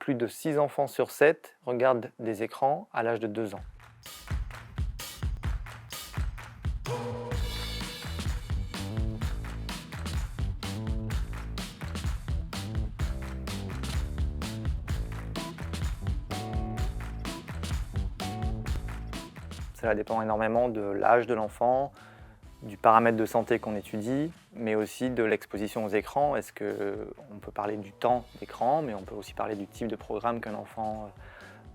plus de 6 enfants sur 7 regardent des écrans à l'âge de 2 ans. Cela dépend énormément de l'âge de l'enfant, du paramètre de santé qu'on étudie, mais aussi de l'exposition aux écrans. On peut parler du temps d'écran, mais on peut aussi parler du type de programme qu'un enfant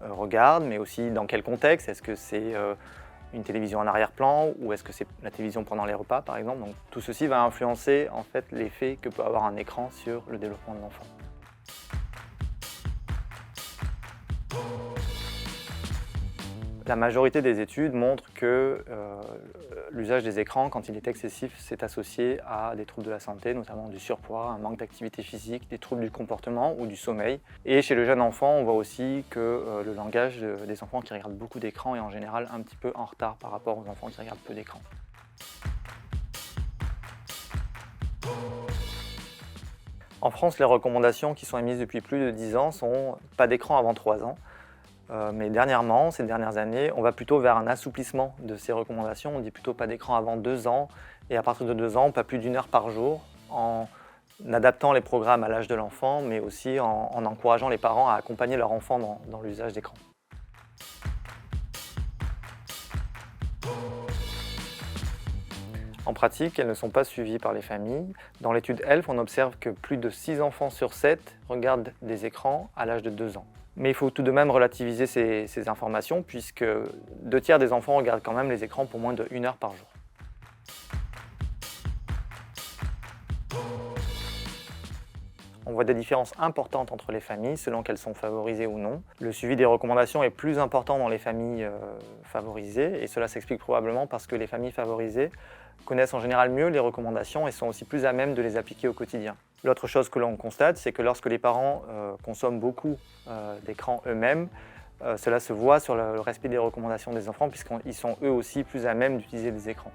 regarde, mais aussi dans quel contexte. Est-ce que c'est une télévision en arrière-plan ou est-ce que c'est la télévision pendant les repas, par exemple. Donc, tout ceci va influencer en fait, l'effet que peut avoir un écran sur le développement de l'enfant. La majorité des études montrent que l'usage des écrans, quand il est excessif, c'est associé à des troubles de la santé, notamment du surpoids, un manque d'activité physique, des troubles du comportement ou du sommeil. Et chez le jeune enfant, on voit aussi que le langage des enfants qui regardent beaucoup d'écrans est en général un petit peu en retard par rapport aux enfants qui regardent peu d'écrans. En France, les recommandations qui sont émises depuis plus de 10 ans sont pas d'écran avant 3 ans. Mais dernièrement, ces dernières années, on va plutôt vers un assouplissement de ces recommandations. On dit plutôt pas d'écran avant 2 ans et à partir de 2 ans, pas plus d'1 heure par jour, en adaptant les programmes à l'âge de l'enfant, mais aussi en encourageant les parents à accompagner leur enfant dans l'usage d'écran. En pratique, elles ne sont pas suivies par les familles. Dans l'étude ELF, on observe que plus de 6 enfants sur 7 regardent des écrans à l'âge de 2 ans. Mais il faut tout de même relativiser ces informations puisque 2 tiers des enfants regardent quand même les écrans pour moins de 1 heure par jour. On voit des différences importantes entre les familles selon qu'elles sont favorisées ou non. Le suivi des recommandations est plus important dans les familles favorisées et cela s'explique probablement parce que les familles favorisées connaissent en général mieux les recommandations et sont aussi plus à même de les appliquer au quotidien. L'autre chose que l'on constate, c'est que lorsque les parents consomment beaucoup d'écrans eux-mêmes, cela se voit sur le respect des recommandations des enfants puisqu'ils sont eux aussi plus à même d'utiliser des écrans.